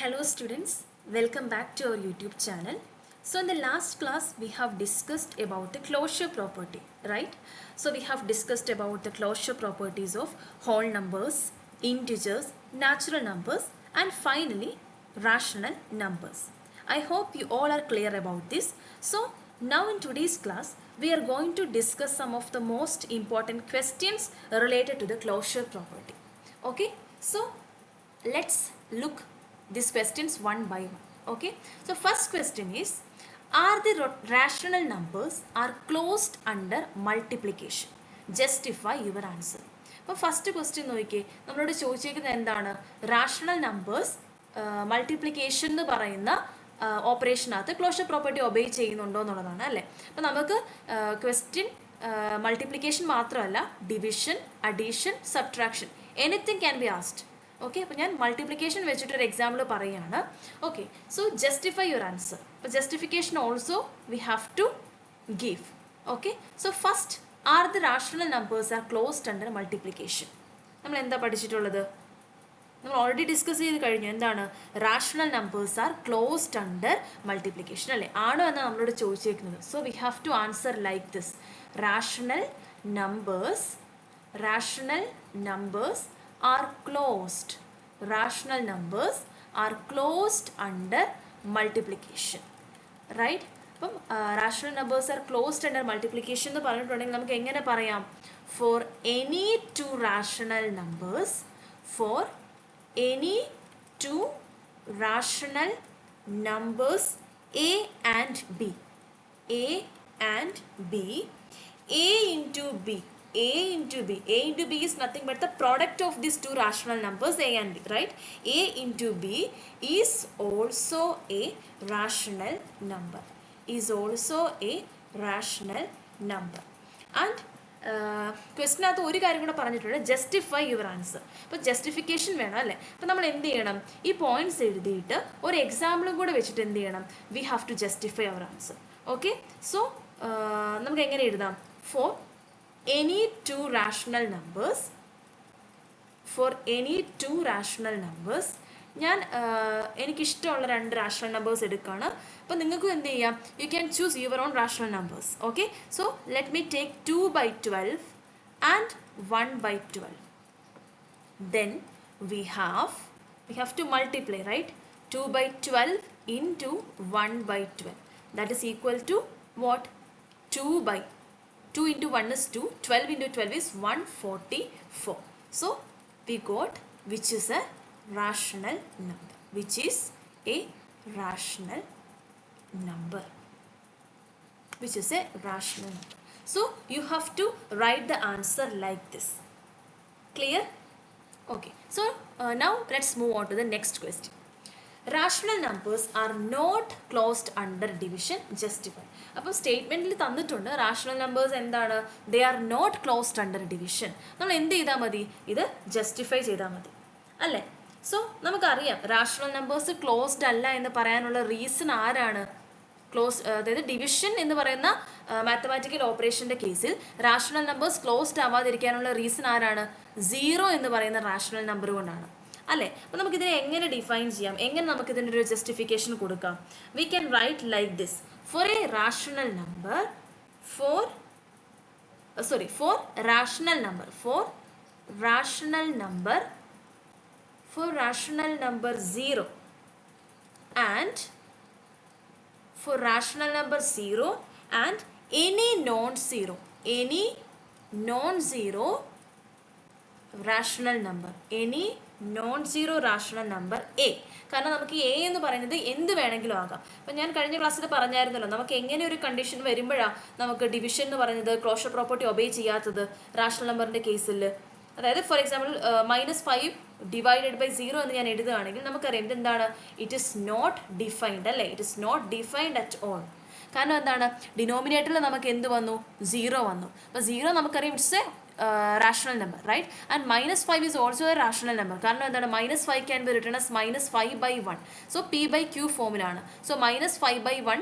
Hello students, welcome back to our YouTube channel. So in the last class we have discussed about the closure property, right? So we have discussed about the closure properties of whole numbers, integers, natural numbers and finally rational numbers. I hope you all are clear about this. So now in today's class we are going to discuss some of the most important questions related to the closure property. Okay, so let's look these questions one by one. Okay, so first question is, are the rational numbers are closed under multiplication? Justify your answer. അപ്പോൾ first question നോക്കിയേ, നമ്മളോട് ചോദിച്ചിരിക്കുന്നത് എന്താണ്? Rational numbers multiplication എന്ന് പറയുന്ന ഓപ്പറേഷനകത്ത് closure property obey ചെയ്യുന്നുണ്ടോ എന്നുള്ളതാണ് അല്ലേ. അപ്പോൾ നമുക്ക് ക്വസ്റ്റ്യൻ മൾട്ടിപ്ലിക്കേഷൻ മാത്രമല്ല, division, addition, subtraction anything can be asked. Okay, അപ്പോൾ ഞാൻ മൾട്ടിപ്ലിക്കേഷൻ വെച്ചിട്ടൊരു എക്സാമ്പിൾ പറയുകയാണ്. Okay, so justify your answer. അപ്പോൾ justification also we have to give. Okay, so first, are the rational numbers are closed under multiplication? നമ്മൾ എന്താ പഠിച്ചിട്ടുള്ളത്? നമ്മൾ already discuss ചെയ്ത് കഴിഞ്ഞു. എന്താണ്? Rational numbers are closed under multiplication അല്ലേ, ആണോ എന്നാണ് നമ്മളോട് ചോദിച്ചേക്കുന്നത്. So we have to answer like this: rational numbers are closed. Rational numbers are closed under multiplication. Right? അപ്പം rational numbers are closed under multiplication എന്ന് പറഞ്ഞിട്ടുണ്ടെങ്കിൽ നമുക്ക് എങ്ങനെ പറയാം? For any two rational numbers, A and B, A into B is nothing but the product of these two rational numbers A and B, right? A into B is also a rational number. And ക്വസ്റ്റിനകത്ത് ഒരു കാര്യം കൂടെ പറഞ്ഞിട്ടുണ്ട്, justify your answer. അപ്പോൾ justification വേണം അല്ലേ. അപ്പോൾ നമ്മൾ എന്ത് ചെയ്യണം? ഈ പോയിന്റ്സ് എഴുതിയിട്ട് ഒരു എക്സാമ്പിളും കൂടെ വെച്ചിട്ട് എന്ത് ചെയ്യണം? We have to justify our answer. Okay, so നമുക്ക് എങ്ങനെ എഴുതാം? For any two rational numbers, ഞാൻ എനിക്കിഷ്ടമുള്ള രണ്ട് റാഷണൽ നമ്പേഴ്സ് എടുക്കുകയാണ്. അപ്പോൾ നിങ്ങൾക്കും എന്ത് ചെയ്യാം? You can choose your own rational numbers. Okay, so let me take 2/12 and 1/12. Then we have to multiply, right? 2/12 into 1/12, that is equal to what? 2 into 1 is 2, 12 into 12 is 144. So we got which is a rational number. So you have to write the answer like this. Clear? Okay, so now let's move on to the next question. Rational numbers are not closed under division. Justify. അപ്പോൾ സ്റ്റേറ്റ്മെൻറ്റിൽ തന്നിട്ടുണ്ട് rational numbers എന്താണ്? They are not closed under division. നമ്മൾ എന്ത് ചെയ്താൽ മതി? ഇത് justify ചെയ്താൽ മതി അല്ലേ. സോ നമുക്കറിയാം റാഷണൽ നമ്പേഴ്സ് ക്ലോസ്ഡ് അല്ല എന്ന് പറയാനുള്ള റീസൺ ആരാണ്? അതായത് ഡിവിഷൻ എന്ന് പറയുന്ന മാത്തമാറ്റിക്കൽ ഓപ്പറേഷൻ്റെ കേസിൽ റാഷണൽ നമ്പേഴ്സ് ക്ലോസ്ഡ് ആവാതിരിക്കാനുള്ള റീസൺ ആരാണ്? 0 എന്ന് പറയുന്ന റാഷണൽ നമ്പർ കൊണ്ടാണ് അല്ലേ. അപ്പോൾ നമുക്കിതിനെ എങ്ങനെ ഡിഫൈൻ ചെയ്യാം? എങ്ങനെ നമുക്കിതിൻ്റെ ഒരു ജസ്റ്റിഫിക്കേഷൻ കൊടുക്കാം? V can right like this: for rational number 0 and any non-zero rational number A. കാരണം നമുക്ക് എ എന്ന് പറയുന്നത് എന്ത് വേണമെങ്കിലും ആകാം. അപ്പം ഞാൻ കഴിഞ്ഞ ക്ലാസ്സിൽ പറഞ്ഞായിരുന്നല്ലോ, നമുക്ക് എങ്ങനെ ഒരു കണ്ടീഷൻ വരുമ്പോഴാണ് നമുക്ക് ഡിവിഷൻ എന്ന് പറയുന്നത് ക്ലോഷർ പ്രോപ്പർട്ടി ഒബേ ചെയ്യാത്തത് റാഷണൽ നമ്പറിൻ്റെ കേസിൽ. അതായത് ഫോർ എക്സാമ്പിൾ -5 ഡിവൈഡഡ് ബൈ 0 എന്ന് ഞാൻ എഴുതുകയാണെങ്കിൽ നമുക്കറിയാം ഇതെന്താണ്? ഇറ്റ് ഈസ് നോട്ട് ഡിഫൈൻഡ് അല്ലേ. It is not defined at all. കാരണം എന്താണ്? ഡിനോമിനേറ്ററിൽ നമുക്ക് എന്ത് വന്നു? 0 വന്നു. അപ്പോൾ 0 നമുക്കറിയാം it's A rational number, right? And -5 is also a rational number. കാരണം എന്താണ്? -5 can be written as -5/1. So P/Q ഫോമിലാണ്. So -5/1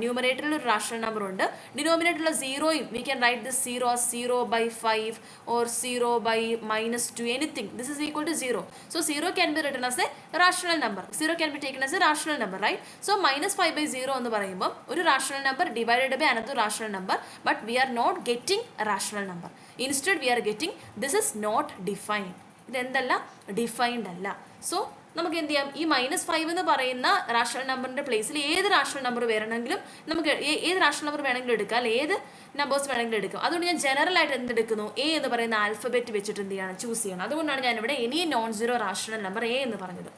ന്യൂമറേറ്ററിൽ ഒരു റാഷണൽ നമ്പർ ഉണ്ട്, ഡിനോമിനേറ്ററിലുള്ള സീറോയും we can write this zero as 0/5 or 0/-2, anything. This is equal to 0. So 0 can be written as a rational number. 0 can be taken as a rational number, right? So -5/0 എന്ന് പറയുമ്പോൾ ഒരു rational number divided by another rational number, but we are not getting a rational number. Instead we are getting this is not defined. ഇതെന്തല്ല, defined അല്ല. So നമുക്ക് എന്ത് ചെയ്യാം, ഈ -5 എന്ന് പറയുന്ന റാഷണൽ നമ്പറിൻ്റെ പ്ലേസിൽ ഏത് റാഷണൽ നമ്പർ വേണമെങ്കിലും നമുക്ക് ഏത് റാഷണൽ നമ്പർ വേണമെങ്കിലും എടുക്കാം, അല്ലെ ഏത് നമ്പേഴ്സ് വേണമെങ്കിലും എടുക്കാം. അതുകൊണ്ട് ഞാൻ ജനറൽ ആയിട്ട് എന്തെടുക്കുന്നു, എ എന്ന് പറയുന്ന ആൽഫബറ്റ് വെച്ചിട്ട് എന്ത് ചെയ്യണം, ചൂസ് ചെയ്യണം. അതുകൊണ്ടാണ് ഞാൻ ഇവിടെ any non zero rational number A എന്ന് പറഞ്ഞത്.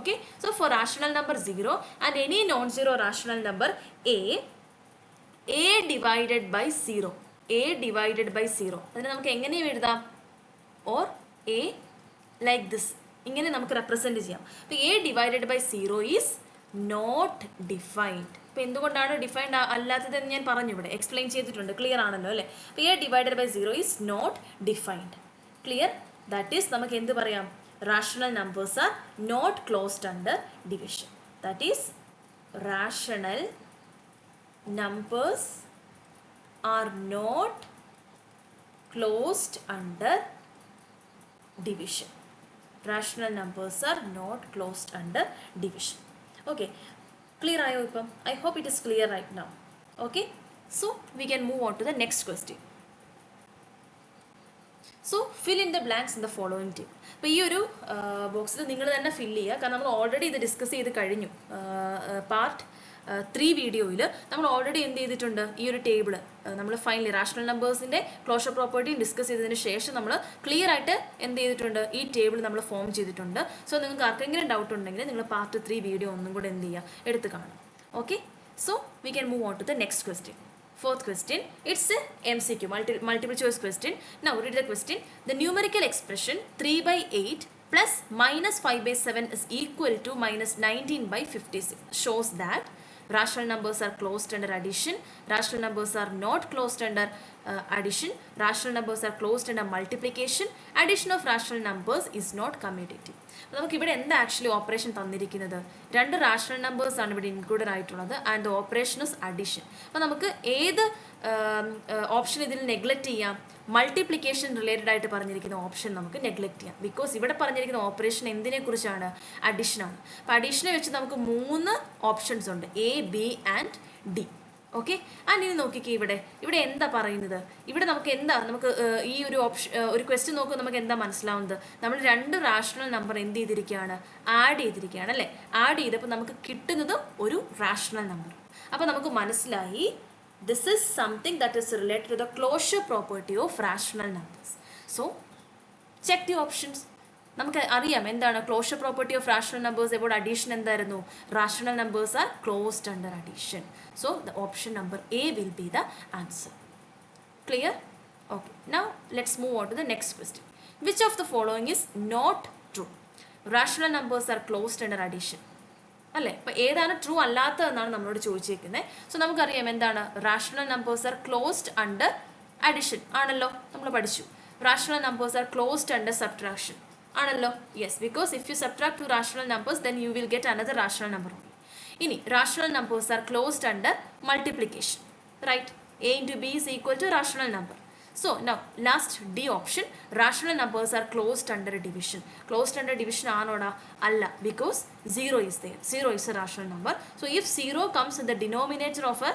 Okay, so for rational number 0 and any non zero rational number A divided by 0, A divided by 0 അതിന് നമുക്ക് എങ്ങനെയും എഴുതാം, ഓർ എ ലൈക്ക് ദിസ്, ഇങ്ങനെ നമുക്ക് റെപ്രസെൻറ്റ് ചെയ്യാം. അപ്പോൾ A divided by 0 is not defined. അപ്പോൾ എന്തുകൊണ്ടാണ് ഡിഫൈൻഡ് അല്ലാത്തതെന്ന് ഞാൻ പറഞ്ഞു, ഇവിടെ എക്സ്പ്ലെയിൻ ചെയ്തിട്ടുണ്ട്, ക്ലിയർ ആണല്ലോ അല്ലേ. അപ്പോൾ A divided by 0 is not defined. Clear? That is നമുക്ക് എന്ത് പറയാം, rational numbers are not closed under division. That is rational numbers are not closed under division. Rational numbers are not closed under division. Okay, clear ayo ippam? I hope it is clear right now. Okay, so we can move on to the next question. So fill in the blanks in the following table. അപ്പോൾ ഈ ഒരു ബോക്സിൽ നിങ്ങൾ തന്നെ fill ചെയ്യുക, കാരണം നമ്മൾ already ഇത് ഡിസ്കസ് ചെയ്ത് കഴിഞ്ഞു. പാർട്ട് 3 വീഡിയോയിൽ നമ്മൾ ഓൾറെഡി എന്ത് ചെയ്തിട്ടുണ്ട്, ഈ ഒരു ടേബിൾ നമ്മൾ ഫൈനലി റാഷണൽ നമ്പേഴ്സിൻ്റെ ക്ലോഷർ പ്രോപ്പർട്ടിയും ഡിസ്കസ് ചെയ്തതിന് ശേഷം നമ്മൾ ക്ലിയർ ആയിട്ട് എന്ത് ചെയ്തിട്ടുണ്ട്, ഈ ടേബിൾ നമ്മൾ ഫോം ചെയ്തിട്ടുണ്ട്. സോ നിങ്ങൾക്ക് ആർക്കെങ്കിലും ഡൗട്ട് ഉണ്ടെങ്കിൽ നിങ്ങൾ പാർട്ട് 3 വീഡിയോ ഒന്നും കൂടെ എന്ത് ചെയ്യുക, എടുത്ത് കാണാം. Okay, so we can move on to the next question. Fourth question, it's a MCQ, multiple choice question. Now read the question. The numerical expression 3/8 plus -5/7 is equal to -19/56 shows that rational numbers are closed under addition, rational numbers are not closed under addition, rational numbers are closed under multiplication, addition of rational numbers is not commutative. നമുക്ക് ഇവിടെ എന്താ actually operation തന്നിരിക്കുന്നത്, 2 rational numbers ആണ് ഇവിടെ included ആയിട്ടുള്ളത് and the operation is addition. അപ്പോൾ നമുക്ക് ഏത് ഓപ്ഷൻ ഇതിൽ നെഗ്ലക്റ്റ് ചെയ്യാം, മൾട്ടിപ്ലിക്കേഷൻ റിലേറ്റഡ് ആയിട്ട് പറഞ്ഞിരിക്കുന്ന ഓപ്ഷൻ നമുക്ക് നെഗ്ലക്റ്റ് ചെയ്യാം. ബിക്കോസ് ഇവിടെ പറഞ്ഞിരിക്കുന്ന ഓപ്പറേഷൻ എന്തിനെ കുറിച്ചാണ്, അഡീഷനാണ്. അപ്പോൾ അഡീഷനെ വെച്ച് നമുക്ക് 3 ഓപ്ഷൻസ് ഉണ്ട്, A, B and D. Okay, and ഇനി നോക്കിക്കേ, ഇവിടെ എന്താ പറയുന്നത്, ഇവിടെ നമുക്ക് ഈ ഒരു ഒരു ക്വസ്റ്റ്യൻ നോക്കുമ്പോൾ നമുക്ക് എന്താ മനസ്സിലാവുന്നത്, നമ്മൾ 2 റാഷണൽ നമ്പർ എന്ത് ചെയ്തിരിക്കുകയാണ്, ആഡ് ചെയ്തിരിക്കുകയാണ് അല്ലേ. ആഡ് ചെയ്തപ്പോൾ നമുക്ക് കിട്ടുന്നതും ഒരു റാഷണൽ നമ്പർ. അപ്പോൾ നമുക്ക് മനസ്സിലായി this is something that is related to the closure property of rational numbers. So check the options. നമുക്ക് അറിയാം എന്താണ് closure property of rational numbers about addition എന്തായിരുന്നു, rational numbers are closed under addition. So the option number A will be the answer. Clear? Okay, now let's move on to the next question. Which of the following is not true? Rational numbers are closed under addition അല്ലേ. അപ്പോൾ ഏതാണ് true അല്ലാത്തതെന്നാണ് നമ്മളോട് ചോദിച്ചിരിക്കുന്നത്. So നമുക്കറിയാം എന്താണ്, rational numbers are closed under addition ആണല്ലോ, നമ്മൾ പഠിച്ചു. Rational numbers are closed under subtraction ആണല്ലോ. Yes, because if you subtract 2 rational numbers then you will get another rational number only. ഇനി rational numbers are closed under multiplication, right? A into B is equal to rational number. So now last D option, rational numbers are closed under division. Closed under division anoda alla, because 0 is there. 0 is a rational number. So if 0 comes in the denominator of a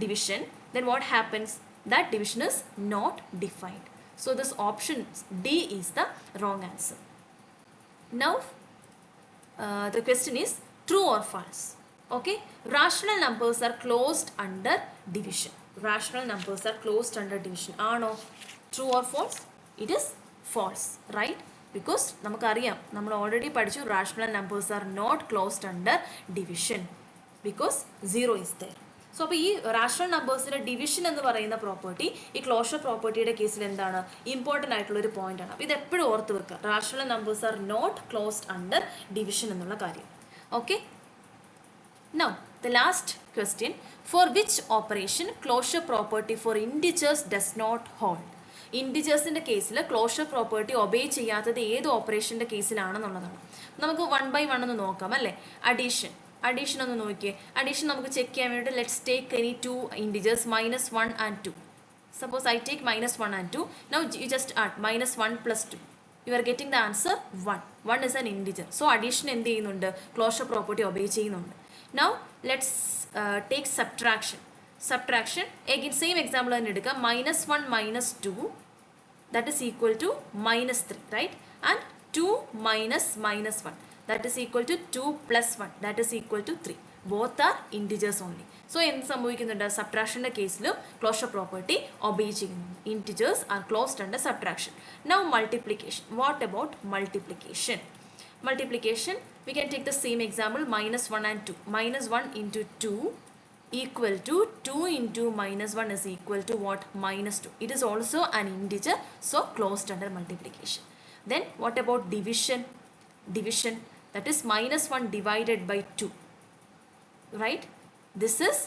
division, then what happens? That division is not defined. So this option D is the wrong answer. Now the question is true or false. Okay, rational numbers are closed under division. Rational numbers are closed under division. ആണോ? True or false? It is false, right? Because നമുക്കറിയാം, നമ്മൾ already പഠിച്ചു, rational numbers are not closed under division because 0 is there. So അപ്പോൾ ഈ rational നമ്പേഴ്സിൻ്റെ division എന്ന് പറയുന്ന property ഈ closure പ്രോപ്പർട്ടിയുടെ കേസിൽ എന്താണ്, ഇമ്പോർട്ടൻ്റ് ആയിട്ടുള്ളൊരു പോയിൻ്റാണ്. അപ്പോൾ ഇത് എപ്പോഴും ഓർത്ത് വെക്കുക, rational numbers are not closed under division എന്നുള്ള കാര്യം. Okay, now the last question, for which operation closure property for integers does not hold? ഇൻറ്റിജേഴ്സിൻ്റെ കേസിൽ ക്ലോഷർ പ്രോപ്പർട്ടി ഒബേ ചെയ്യാത്തത് ഏത് ഓപ്പറേഷൻ്റെ കേസിലാണെന്നുള്ളതാണ്. നമുക്ക് 1 by 1 ഒന്ന് നോക്കാം അല്ലേ. അഡീഷൻ അഡീഷൻ ഒന്ന് നോക്കിയേ. അഡീഷൻ നമുക്ക് ചെക്ക് ചെയ്യാൻ വേണ്ടിയിട്ട് let's take any two integers -1 and 2. Suppose I take -1 and 2. Now you just add -1 plus 2. You are getting the answer 1. 1 is an integer. So addition എന്ത് ചെയ്യുന്നുണ്ട്? Closure property obey ചെയ്യുന്നുണ്ട്. Now let's take subtraction. Subtraction, again same example തന്നെ എടുക്കാം. -1 minus 2, that is equal to -3, right? And 2 minus -1, that is equal to 2 plus 1, that is equal to 3. Both are integers only. So എന്ത് സംഭവിക്കുന്നുണ്ട്? സബ്ട്രാക്ഷൻ്റെ കേസിൽ closure property obey ചെയ്യുന്നു. Integers R closed under subtraction. Now multiplication. What about multiplication? Multiplication, we can take the same example, -1 and 2. -1 into 2 equal to 2 into -1 is equal to what? -2. It is also an integer, so closed under multiplication. Then what about division? Division, that is -1 divided by 2, right? This is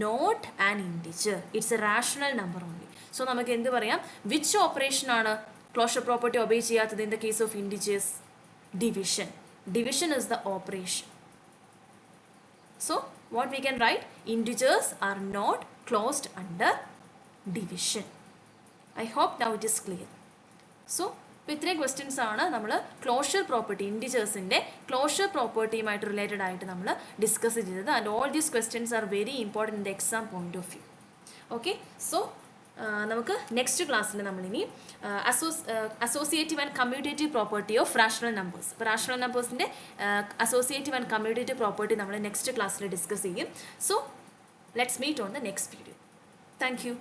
not an integer. It's a rational number only. So നമുക്ക് എന്ത് പറയാം? Which operation ആണ് closure property obey ചെയ്യാത്തത് in the case of integers? Division. Division is the operation. So what we can write? Integers are not closed under division. I hope now it is clear. So ഇപ്പോൾ ഇത്രയും questions ആണ് നമ്മൾ closure property, ഇൻറ്റിജേഴ്സിൻ്റെ closure പ്രോപ്പർട്ടിയുമായിട്ട് related ആയിട്ട് നമ്മൾ discuss ചെയ്തത്. And all these questions are very important in the exam point of view. Okay, so നമുക്ക് നെക്സ്റ്റ് ക്ലാസ്സിൽ നമ്മളിനി associative and commutative property of rational numbers. ഇപ്പോൾ റാഷണൽ നമ്പേഴ്സിൻ്റെ അസോസിയേറ്റീവ് ആൻഡ് കമ്മ്യൂട്ടേറ്റീവ് പ്രോപ്പർട്ടി നമ്മൾ നെക്സ്റ്റ് ക്ലാസ്സിൽ ഡിസ്കസ് ചെയ്യും. So let's meet on the next video. Thank U.